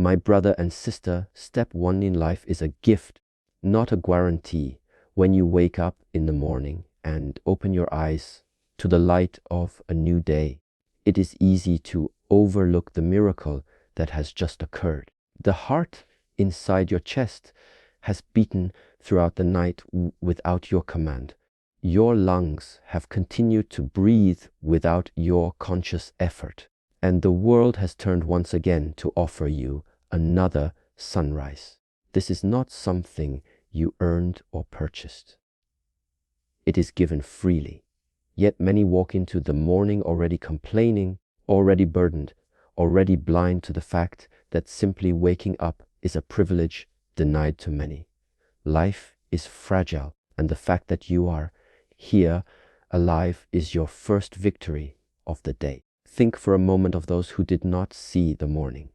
My brother and sister, step one in life is a gift, not a guarantee. When you wake up in the morning and open your eyes to the light of a new day, it is easy to overlook the miracle that has just occurred. The heart inside your chest has beaten throughout the night without your command. Your lungs have continued to breathe without your conscious effort. And the world has turned once again to offer you another sunrise. This is not something you earned or purchased. It is given freely. Yet many walk into the morning already complaining, already burdened, already blind to the fact that simply waking up is a privilege denied to many. Life is fragile, and the fact that you are here alive is your first victory of the day. Think for a moment of those who did not see the morning.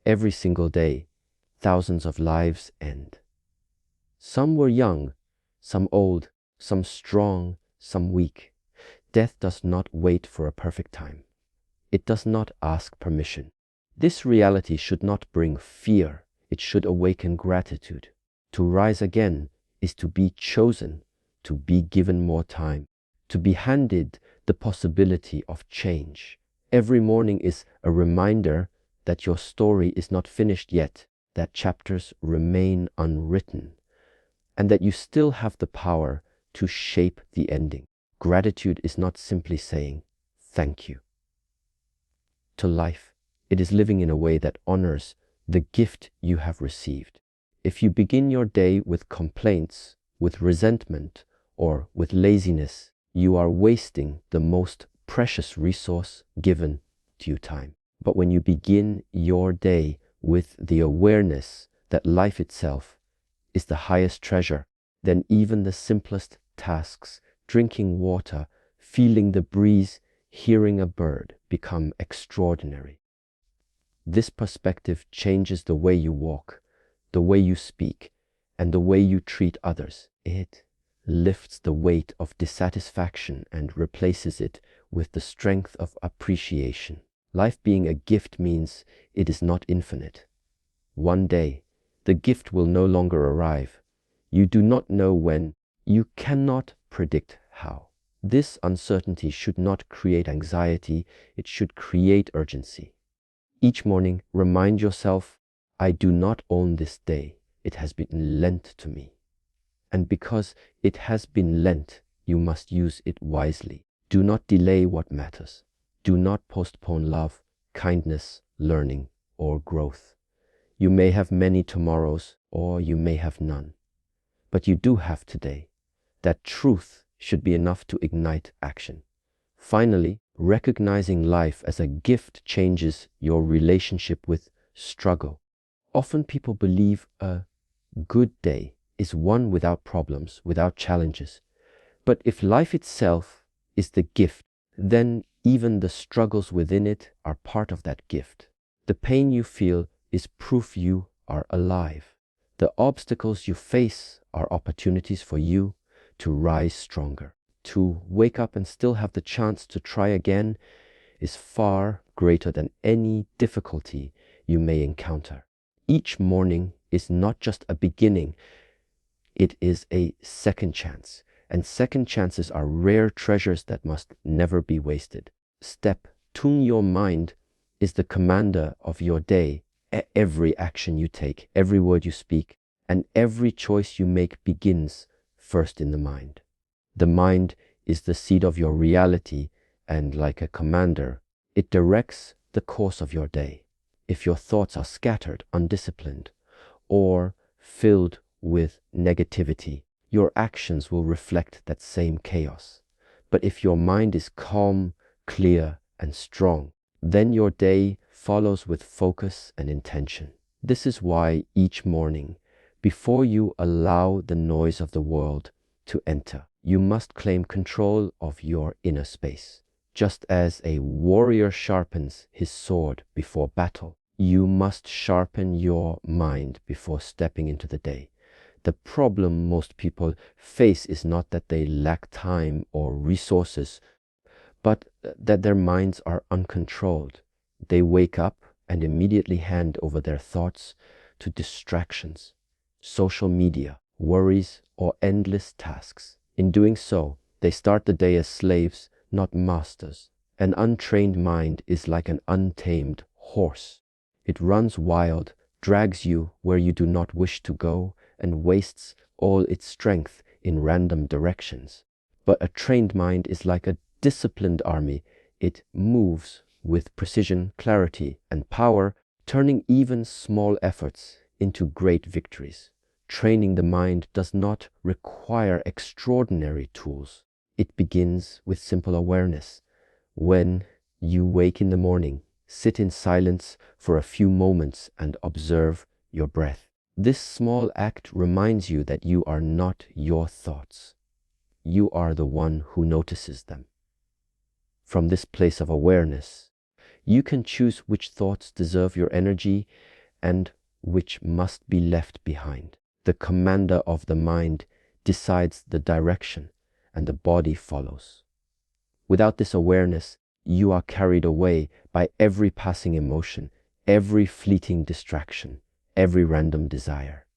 Every single day, thousands of lives end. Some were young, some old, some strong, some weak. Death does not wait for a perfect time. It does not ask permission. This reality should not bring fear. It should awaken gratitude. To rise again is to be chosen, to be given more time, to be handed the possibility of change. Every morning is a reminder that your story is not finished yet, that chapters remain unwritten, and that you still have the power to shape the ending. Gratitude is not simply saying thank you. To life, it is living in a way that honors the gift you have received. If you begin your day with complaints, with resentment, or with laziness, you are wasting the most precious resource given to you, time. But when you begin your day with the awareness that life itself is the highest treasure, then even the simplest tasks, drinking water, feeling the breeze, hearing a bird, become extraordinary. This perspective changes the way you walk, the way you speak, and the way you treat others. It lifts the weight of dissatisfaction and replaces it with the strength of appreciation. Life being a gift means it is not infinite. One day, the gift will no longer arrive. You do not know when. You cannot predict how. This uncertainty should not create anxiety. It should create urgency. Each morning, remind yourself, I do not own this day. It has been lent to me. And because it has been lent, you must use it wisely. Do not delay what matters. Do not postpone love, kindness, learning, or growth. You may have many tomorrows, or you may have none. But you do have today. That truth should be enough to ignite action. Finally, recognizing life as a gift changes your relationship with struggle. Often people believe a good day is one without problems, without challenges. But if life itself is the gift, then even the struggles within it are part of that gift. The pain you feel is proof you are alive. The obstacles you face are opportunities for you to rise stronger. To wake up and still have the chance to try again is far greater than any difficulty you may encounter. Each morning is not just a beginning, it is a second chance. And second chances are rare treasures that must never be wasted. Step, tune your mind, is the commander of your day. Every action you take, every word you speak, and every choice you make begins first in the mind. The mind is the seat of your reality, and like a commander, it directs the course of your day. If your thoughts are scattered, undisciplined, or filled with negativity, your actions will reflect that same chaos. But if your mind is calm, clear, and strong, then your day follows with focus and intention. This is why each morning, before you allow the noise of the world to enter, you must claim control of your inner space. Just as a warrior sharpens his sword before battle, you must sharpen your mind before stepping into the day. The problem most people face is not that they lack time or resources, but that their minds are uncontrolled. They wake up and immediately hand over their thoughts to distractions, social media, worries, or endless tasks. In doing so, they start the day as slaves, not masters. An untrained mind is like an untamed horse. It runs wild, drags you where you do not wish to go, and wastes all its strength in random directions. But a trained mind is like a disciplined army. It moves with precision, clarity, and power, turning even small efforts into great victories. Training the mind does not require extraordinary tools. It begins with simple awareness. When you wake in the morning, sit in silence for a few moments and observe your breath. This small act reminds you that you are not your thoughts. You are the one who notices them. From this place of awareness, you can choose which thoughts deserve your energy and which must be left behind. The commander of the mind decides the direction, and the body follows. Without this awareness, you are carried away by every passing emotion, every fleeting distraction, every random desire.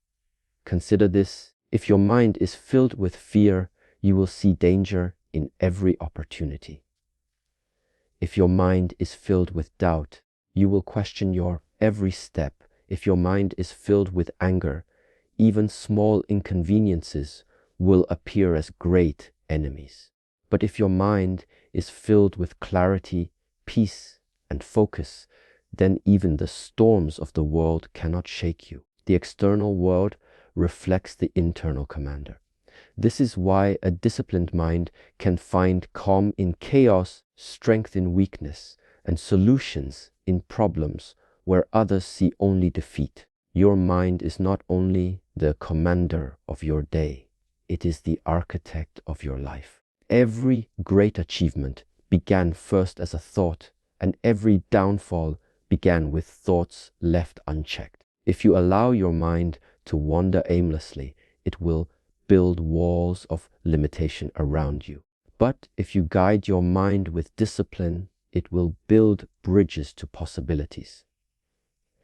Consider this: if your mind is filled with fear, you will see danger in every opportunity. If your mind is filled with doubt, you will question your every step. If your mind is filled with anger, even small inconveniences will appear as great enemies. But if your mind is filled with clarity, peace, and focus, then even the storms of the world cannot shake you. The external world reflects the internal commander. This is why a disciplined mind can find calm in chaos, strength in weakness, and solutions in problems where others see only defeat. Your mind is not only the commander of your day, it is the architect of your life. Every great achievement began first as a thought, and every downfall began with thoughts left unchecked. If you allow your mind to wander aimlessly, it will build walls of limitation around you. But if you guide your mind with discipline, it will build bridges to possibilities.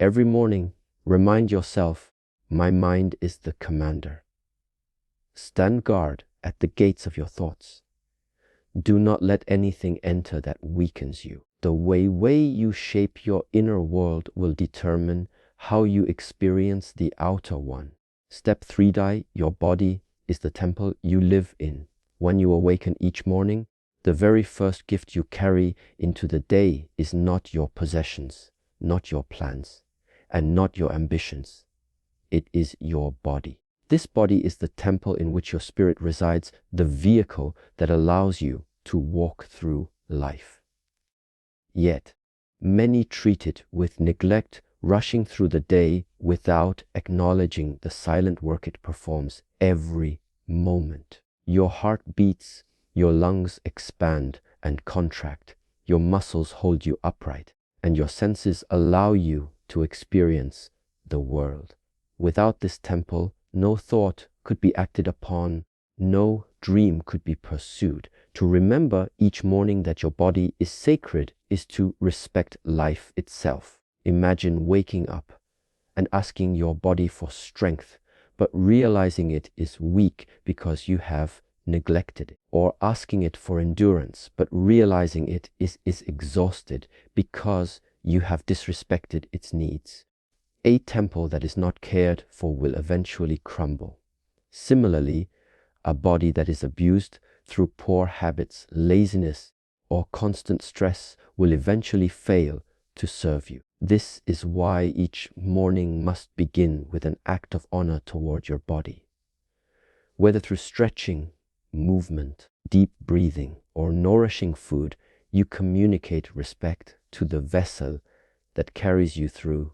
Every morning, remind yourself, my mind is the commander. Stand guard at the gates of your thoughts. Do not let anything enter that weakens you. The way you shape your inner world will determine how you experience the outer one. Step 3, your body is the temple you live in. When you awaken each morning, the very first gift you carry into the day is not your possessions, not your plans, and not your ambitions. It is your body. This body is the temple in which your spirit resides, the vehicle that allows you to walk through life. Yet, many treat it with neglect, rushing through the day without acknowledging the silent work it performs every moment. Your heart beats, your lungs expand and contract, your muscles hold you upright, and your senses allow you to experience the world. Without this temple, no thought could be acted upon, no dream could be pursued. To remember each morning that your body is sacred is to respect life itself. Imagine waking up and asking your body for strength, but realizing it is weak because you have neglected it, or asking it for endurance, but realizing it is exhausted because you have disrespected its needs. A temple that is not cared for will eventually crumble. Similarly, a body that is abused through poor habits, laziness, or constant stress will eventually fail to serve you. This is why each morning must begin with an act of honor toward your body. Whether through stretching, movement, deep breathing, or nourishing food, you communicate respect to the vessel that carries you through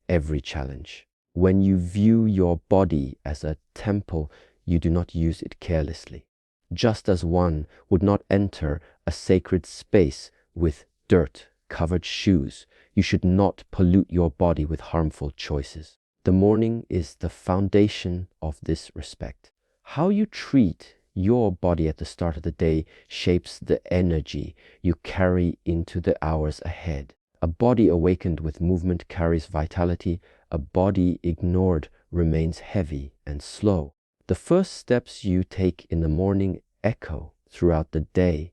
every challenge. When you view your body as a temple, you do not use it carelessly. Just as one would not enter a sacred space with dirt-covered shoes, you should not pollute your body with harmful choices. The morning is the foundation of this respect. How you treat your body at the start of the day shapes the energy you carry into the hours ahead. A body awakened with movement carries vitality. A body ignored remains heavy and slow. The first steps you take in the morning echo throughout the day,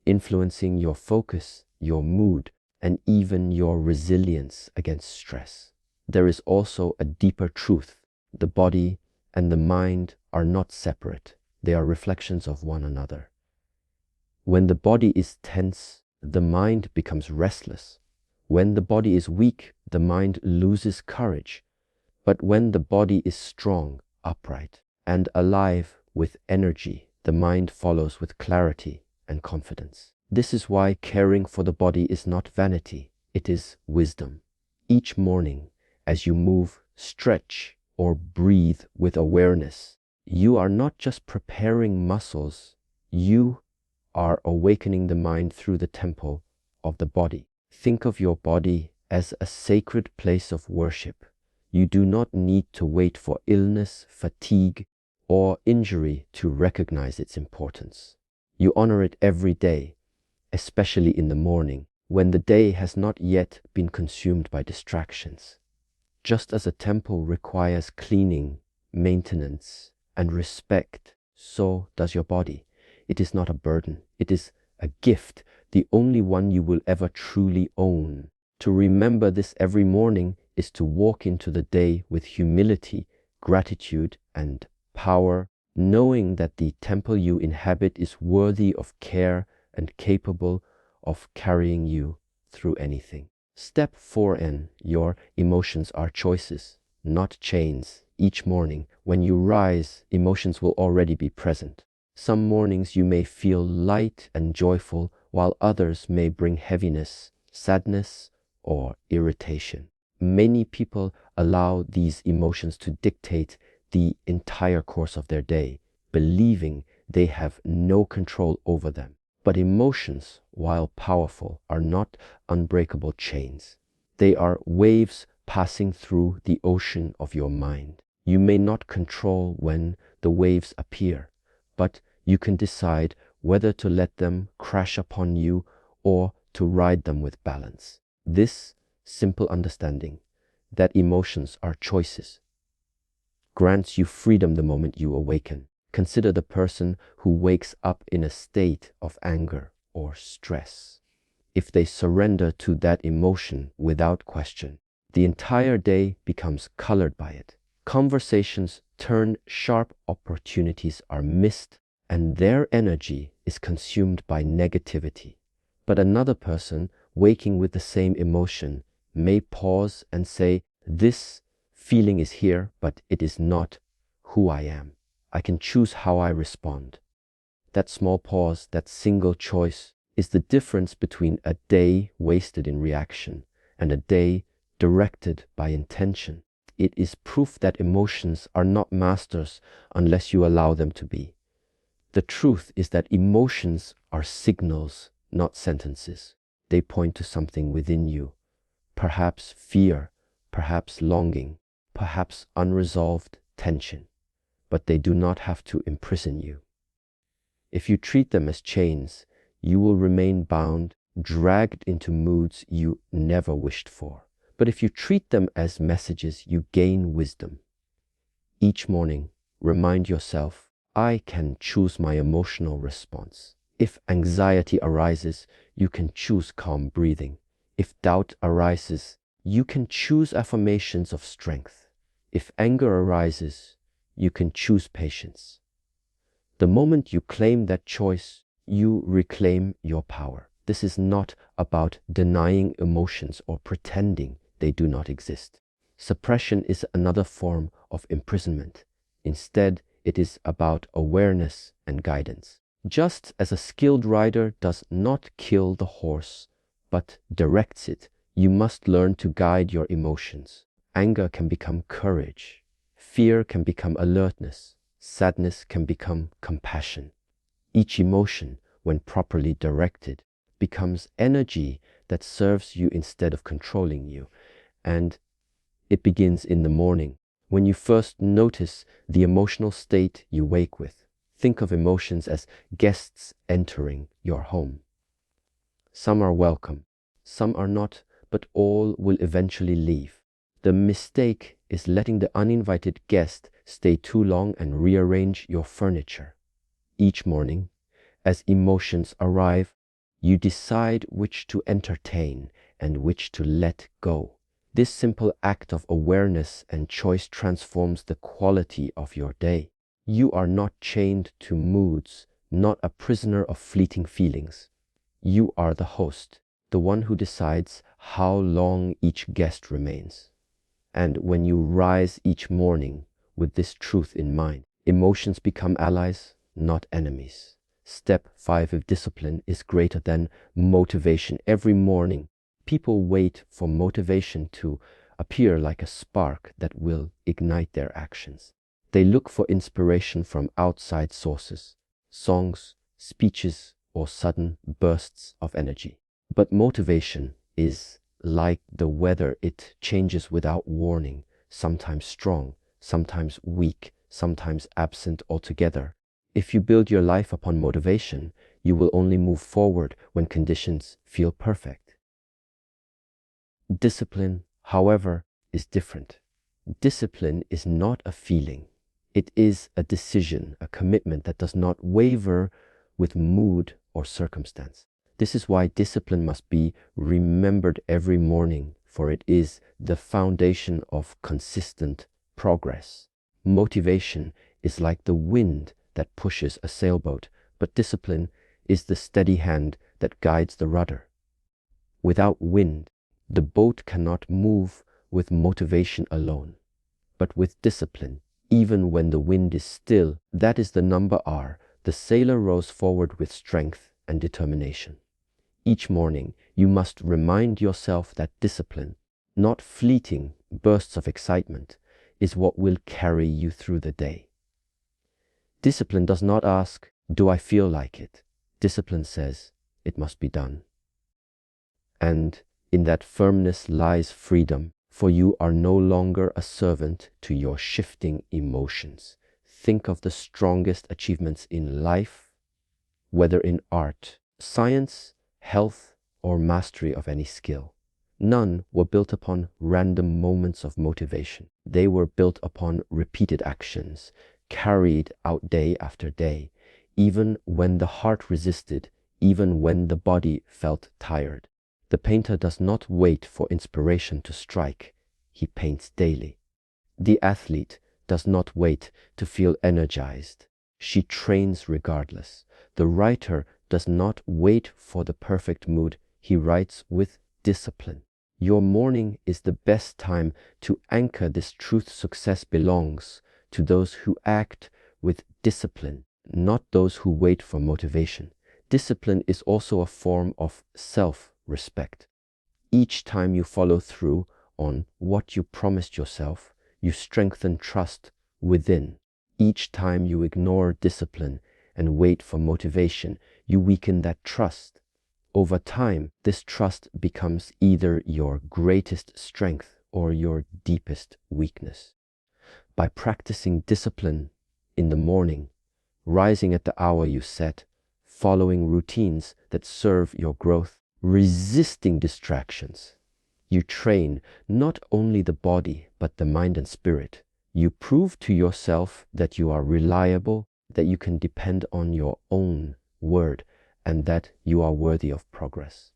influencing your focus, your mood, and even your resilience against stress. There is also a deeper truth. The body and the mind are not separate. They are reflections of one another. When the body is tense, the mind becomes restless. When the body is weak, the mind loses courage. But when the body is strong, upright, and alive with energy, the mind follows with clarity and confidence. This is why caring for the body is not vanity, it is wisdom. Each morning, as you move, stretch, or breathe with awareness, you are not just preparing muscles, you are awakening the mind through the temple of the body. Think of your body as a sacred place of worship. You do not need to wait for illness, fatigue, or injury to recognize its importance. You honor it every day, especially in the morning, when the day has not yet been consumed by distractions. Just as a temple requires cleaning, maintenance, and respect, so does your body. It is not a burden. It is a gift, the only one you will ever truly own. To remember this every morning is to walk into the day with humility, gratitude, and power, knowing that the temple you inhabit is worthy of care and capable of carrying you through anything. Step 4N, your emotions are choices, not chains. Each morning, when you rise, emotions will already be present. Some mornings you may feel light and joyful, while others may bring heaviness, sadness, or irritation. Many people allow these emotions to dictate the entire course of their day, believing they have no control over them. But emotions, while powerful, are not unbreakable chains. They are waves passing through the ocean of your mind. You may not control when the waves appear, but you can decide whether to let them crash upon you or to ride them with balance. This simple understanding that emotions are choices grants you freedom the moment you awaken. Consider the person who wakes up in a state of anger or stress. If they surrender to that emotion without question, the entire day becomes colored by it. Conversations turn sharp, opportunities are missed, and their energy is consumed by negativity. But another person waking with the same emotion may pause and say, "This feeling is here, but it is not who I am. I can choose how I respond." That small pause, that single choice, is the difference between a day wasted in reaction and a day directed by intention. It is proof that emotions are not masters unless you allow them to be. The truth is that emotions are signals, not sentences. They point to something within you, perhaps fear, perhaps longing, perhaps unresolved tension, but they do not have to imprison you. If you treat them as chains, you will remain bound, dragged into moods you never wished for. But if you treat them as messages, you gain wisdom. Each morning, remind yourself, I can choose my emotional response. If anxiety arises, you can choose calm breathing. If doubt arises, you can choose affirmations of strength. If anger arises, you can choose patience. The moment you claim that choice, you reclaim your power. This is not about denying emotions or pretending they do not exist. Suppression is another form of imprisonment. Instead, it is about awareness and guidance. Just as a skilled rider does not kill the horse, but directs it, you must learn to guide your emotions. Anger can become courage. Fear can become alertness. Sadness can become compassion. Each emotion, when properly directed, becomes energy that serves you instead of controlling you. And it begins in the morning, when you first notice the emotional state you wake with. Think of emotions as guests entering your home. Some are welcome, some are not but all will eventually leave. The mistake is letting the uninvited guest stay too long and rearrange your furniture. Each morning, as emotions arrive, you decide which to entertain and which to let go. This simple act of awareness and choice transforms the quality of your day. You are not chained to moods, not a prisoner of fleeting feelings. You are the host, the one who decides how long each guest remains. And when you rise each morning with this truth in mind, emotions become allies, not enemies. Step 5 of discipline is greater than motivation. Every morning, people wait for motivation to appear like a spark that will ignite their actions. They look for inspiration from outside sources, songs, speeches, or sudden bursts of energy. But motivation is like the weather. It changes without warning, sometimes strong, sometimes weak, sometimes absent altogether. If you build your life upon motivation, you will only move forward when conditions feel perfect. Discipline, however, is different. Discipline is not a feeling. It is a decision, a commitment that does not waver with mood or circumstance. This is why discipline must be remembered every morning, for it is the foundation of consistent progress. Motivation is like the wind that pushes a sailboat, but discipline is the steady hand that guides the rudder. Without wind, the boat cannot move with motivation alone, but with discipline, even when the wind is still, that is the number R, the sailor rows forward with strength and determination. Each morning, you must remind yourself that discipline, not fleeting bursts of excitement, is what will carry you through the day. Discipline does not ask, "Do I feel like it?" Discipline says, "It must be done." And in that firmness lies freedom, for you are no longer a servant to your shifting emotions. Think of the strongest achievements in life, whether in art, science, health, or mastery of any skill. None were built upon random moments of motivation. They were built upon repeated actions, carried out day after day, even when the heart resisted, even when the body felt tired. The painter does not wait for inspiration to strike. He paints daily. The athlete does not wait to feel energized. She trains regardless. The writer does not wait for the perfect mood. He writes with discipline. Your morning is the best time to anchor this truth. Success belongs to those who act with discipline, not those who wait for motivation. Discipline is also a form of self-respect. Each time you follow through on what you promised yourself, you strengthen trust within. Each time you ignore discipline and wait for motivation, you weaken that trust. Over time, this trust becomes either your greatest strength or your deepest weakness. By practicing discipline in the morning, rising at the hour you set, following routines that serve your growth, resisting distractions, you train not only the body, but the mind and spirit. You prove to yourself that you are reliable, that you can depend on your own word, and that you are worthy of progress.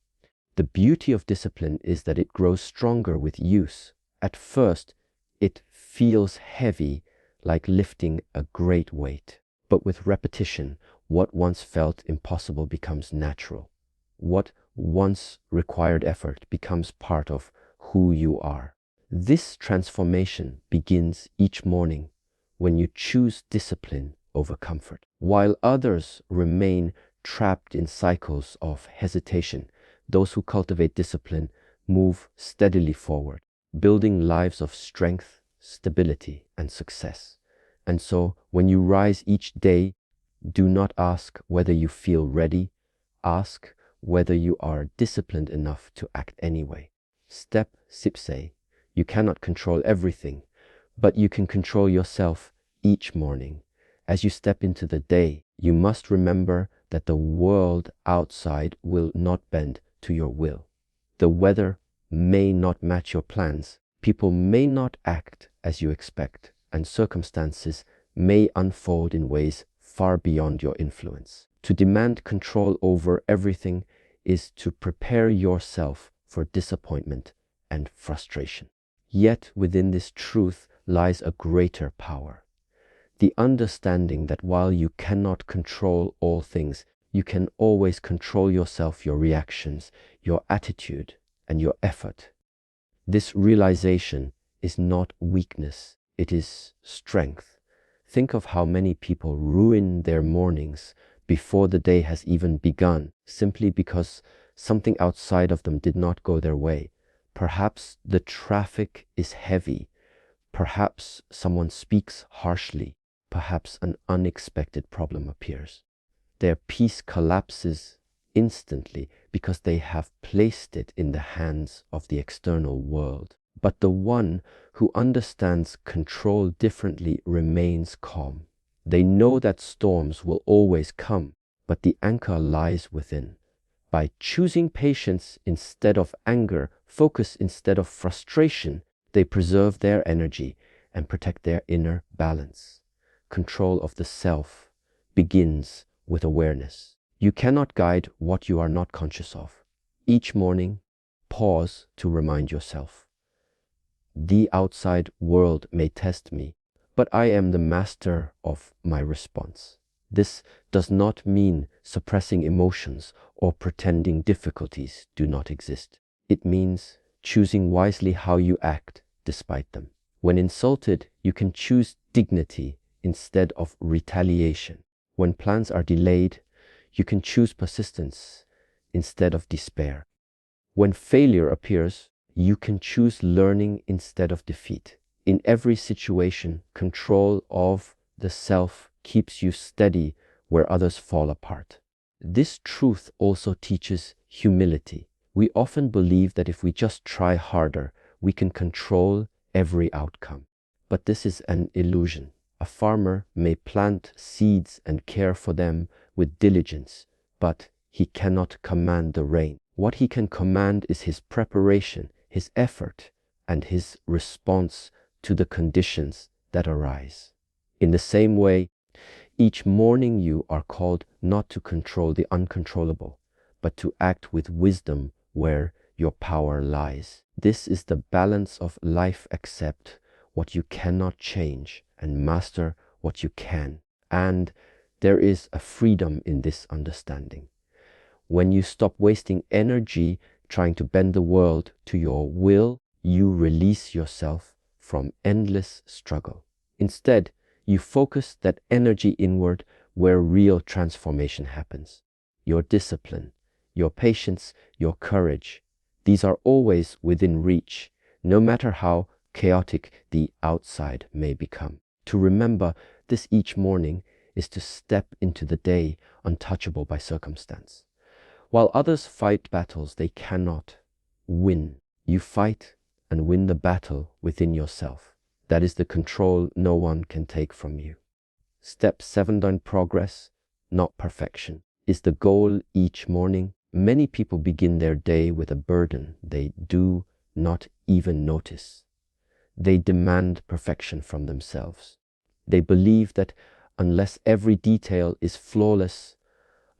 The beauty of discipline is that it grows stronger with use. At first, it feels heavy, like lifting a great weight. But with repetition, what once felt impossible becomes natural. What once required effort becomes part of who you are. This transformation begins each morning when you choose discipline over comfort. While others remain trapped in cycles of hesitation, those who cultivate discipline move steadily forward, building lives of strength, stability, and success. And so, when you rise each day, do not ask whether you feel ready. Ask whether you are disciplined enough to act anyway. Step 6. You cannot control everything, but you can control yourself each morning. As you step into the day, you must remember that the world outside will not bend to your will. The weather may not match your plans, people may not act as you expect, and circumstances may unfold in ways far beyond your influence. To demand control over everything is to prepare yourself for disappointment and frustration. Yet within this truth lies a greater power. The understanding that while you cannot control all things, you can always control yourself, your reactions, your attitude, and your effort. This realization is not weakness, it is strength. Think of how many people ruin their mornings before the day has even begun, simply because something outside of them did not go their way. Perhaps the traffic is heavy, perhaps someone speaks harshly, perhaps an unexpected problem appears. Their peace collapses instantly because they have placed it in the hands of the external world. But the one who understands control differently remains calm. They know that storms will always come, but the anchor lies within. By choosing patience instead of anger, focus instead of frustration, they preserve their energy and protect their inner balance. Control of the self begins with awareness. You cannot guide what you are not conscious of. Each morning, pause to remind yourself. The outside world may test me, but I am the master of my response. This does not mean suppressing emotions or pretending difficulties do not exist. It means choosing wisely how you act despite them. When insulted, you can choose dignity instead of retaliation. When plans are delayed, you can choose persistence instead of despair. When failure appears, you can choose learning instead of defeat. In every situation, control of the self keeps you steady where others fall apart. This truth also teaches humility. We often believe that if we just try harder, we can control every outcome. But this is an illusion. A farmer may plant seeds and care for them with diligence, but he cannot command the rain. What he can command is his preparation, his effort, and his response to the conditions that arise. In the same way, each morning you are called not to control the uncontrollable, but to act with wisdom where your power lies. This is the balance of life. Accept what you cannot change and master what you can. And there is a freedom in this understanding. When you stop wasting energy trying to bend the world to your will, you release yourself from endless struggle. Instead, you focus that energy inward where real transformation happens. Your discipline, your patience, your courage, these are always within reach, no matter how chaotic the outside may become. To remember this each morning is to step into the day untouchable by circumstance. While others fight battles they cannot win, you fight and win the battle within yourself. That is the control no one can take from you. Step 7 on progress, not perfection, is the goal each morning. Many people begin their day with a burden they do not even notice. They demand perfection from themselves. They believe that unless every detail is flawless,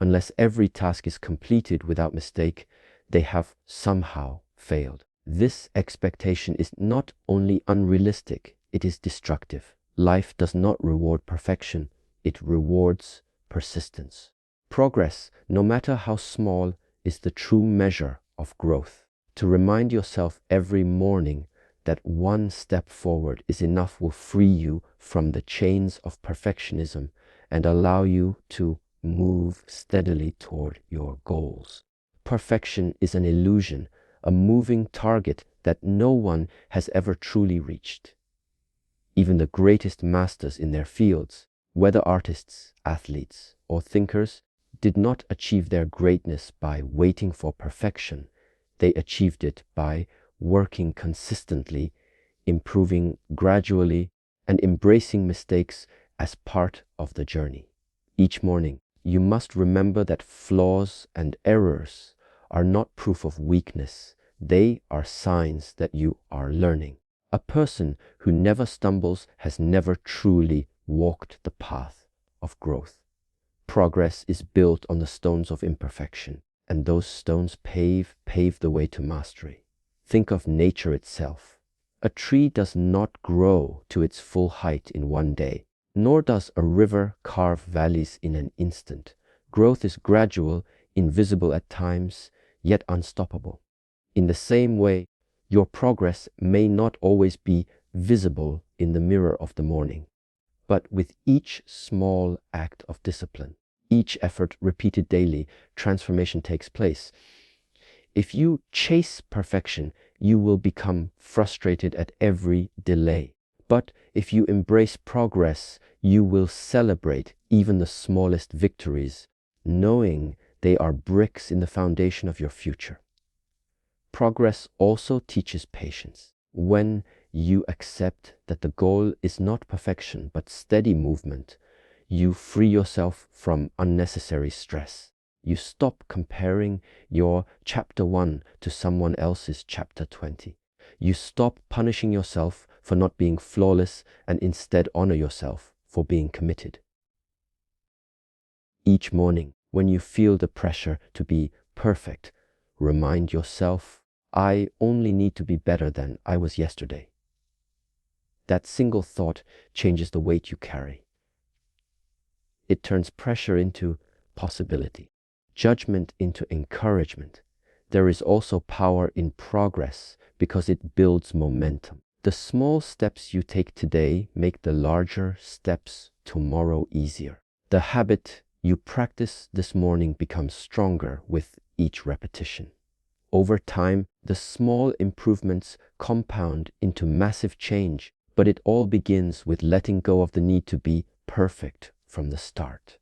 unless every task is completed without mistake, they have somehow failed. This expectation is not only unrealistic, it is destructive. Life does not reward perfection, it rewards persistence. Progress, no matter how small, is the true measure of growth. To remind yourself every morning that one step forward is enough will free you from the chains of perfectionism and allow you to move steadily toward your goals. Perfection is an illusion, a moving target that no one has ever truly reached. Even the greatest masters in their fields, whether artists, athletes, or thinkers, did not achieve their greatness by waiting for perfection. They achieved it by working consistently, improving gradually, and embracing mistakes as part of the journey. Each morning, you must remember that flaws and errors are not proof of weakness. They are signs that you are learning. A person who never stumbles has never truly walked the path of growth. Progress is built on the stones of imperfection, and those stones pave the way to mastery. Think of nature itself. A tree does not grow to its full height in one day, nor does a river carve valleys in an instant. Growth is gradual, invisible at times, yet unstoppable. In the same way, your progress may not always be visible in the mirror of the morning, but with each small act of discipline, each effort repeated daily, transformation takes place. If you chase perfection, you will become frustrated at every delay. But if you embrace progress, you will celebrate even the smallest victories, knowing they are bricks in the foundation of your future. Progress also teaches patience. When you accept that the goal is not perfection but steady movement, you free yourself from unnecessary stress. You stop comparing your chapter 1 to someone else's chapter 20. You stop punishing yourself for not being flawless and instead honor yourself for being committed. Each morning, when you feel the pressure to be perfect, remind yourself, I only need to be better than I was yesterday. That single thought changes the weight you carry. It turns pressure into possibility, judgment into encouragement. There is also power in progress because it builds momentum. The small steps you take today make the larger steps tomorrow easier. The habit you practice this morning becomes stronger with each repetition. Over time, the small improvements compound into massive change, but it all begins with letting go of the need to be perfect from the start.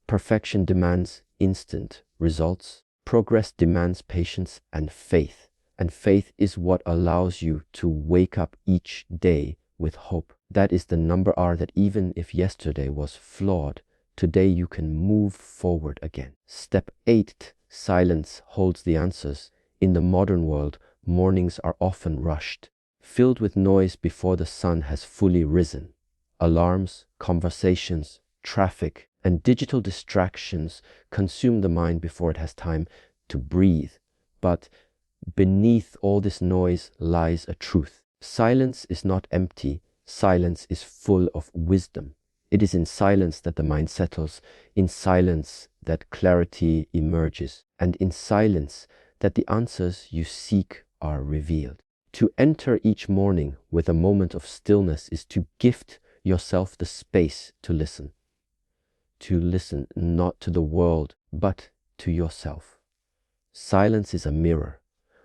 Perfection demands instant results. Progress demands patience and faith is what allows you to wake up each day with hope. That is the number R that even if yesterday was flawed, today you can move forward again. Step 8. Silence holds the answers. In the modern world, mornings are often rushed, filled with noise before the sun has fully risen. Alarms, conversations, traffic, and digital distractions consume the mind before it has time to breathe. But beneath all this noise lies a truth. Silence is not empty. Silence is full of wisdom. It is in silence that the mind settles, in silence that clarity emerges, and in silence that the answers you seek are revealed. To enter each morning with a moment of stillness is to gift yourself the space to listen. To listen not to the world, but to yourself. Silence is a mirror.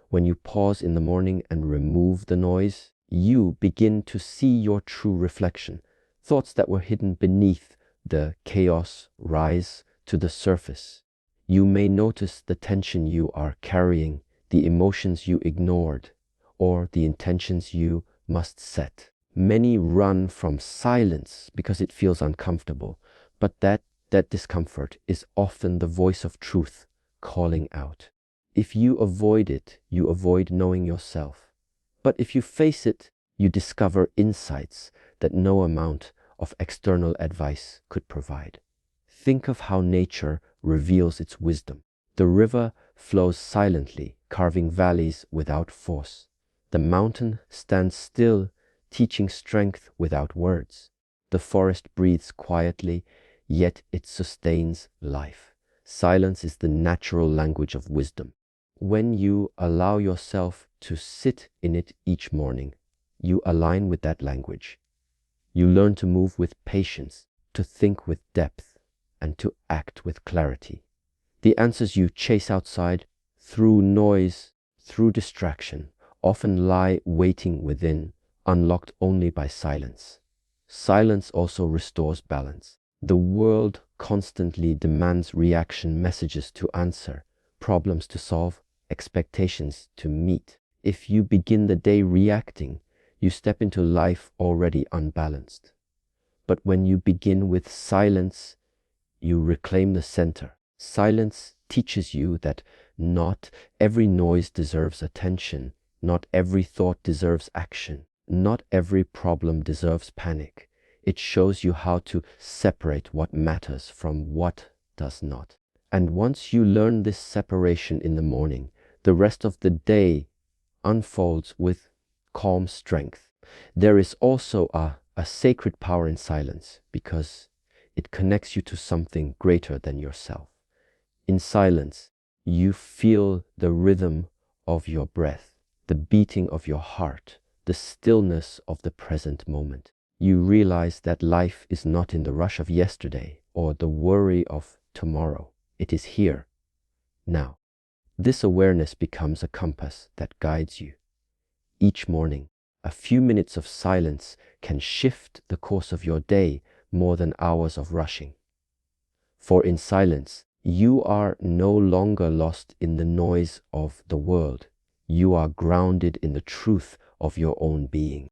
When you pause in the morning and remove the noise, you begin to see your true reflection. Thoughts that were hidden beneath the chaos rise to the surface. You may notice the tension you are carrying, the emotions you ignored, or the intentions you must set. Many run from silence because it feels uncomfortable, but that discomfort is often the voice of truth calling out. If you avoid it, you avoid knowing yourself. But if you face it, you discover insights that no amount of external advice could provide. Think of how nature reveals its wisdom. The river flows silently, carving valleys without force. The mountain stands still, teaching strength without words. The forest breathes quietly, yet it sustains life. Silence is the natural language of wisdom. When you allow yourself to sit in it each morning, you align with that language. You learn to move with patience, to think with depth, and to act with clarity. The answers you chase outside, through noise, through distraction, often lie waiting within, unlocked only by silence. Silence also restores balance. The world constantly demands reaction messages to answer, problems to solve, expectations to meet. If you begin the day reacting, you step into life already unbalanced. But when you begin with silence, you reclaim the center. Silence teaches you that Not every noise deserves attention. Not every thought deserves action. Not every problem deserves panic. It shows you how to separate what matters from what does not. And once you learn this separation in the morning, the rest of the day unfolds with calm strength. There is also a sacred power in silence because it connects you to something greater than yourself. In silence, you feel the rhythm of your breath, the beating of your heart, the stillness of the present moment. You realize that life is not in the rush of yesterday or the worry of tomorrow. It is here, now. This awareness becomes a compass that guides you. Each morning, a few minutes of silence can shift the course of your day more than hours of rushing. For in silence, you are no longer lost in the noise of the world. You are grounded in the truth of your own being.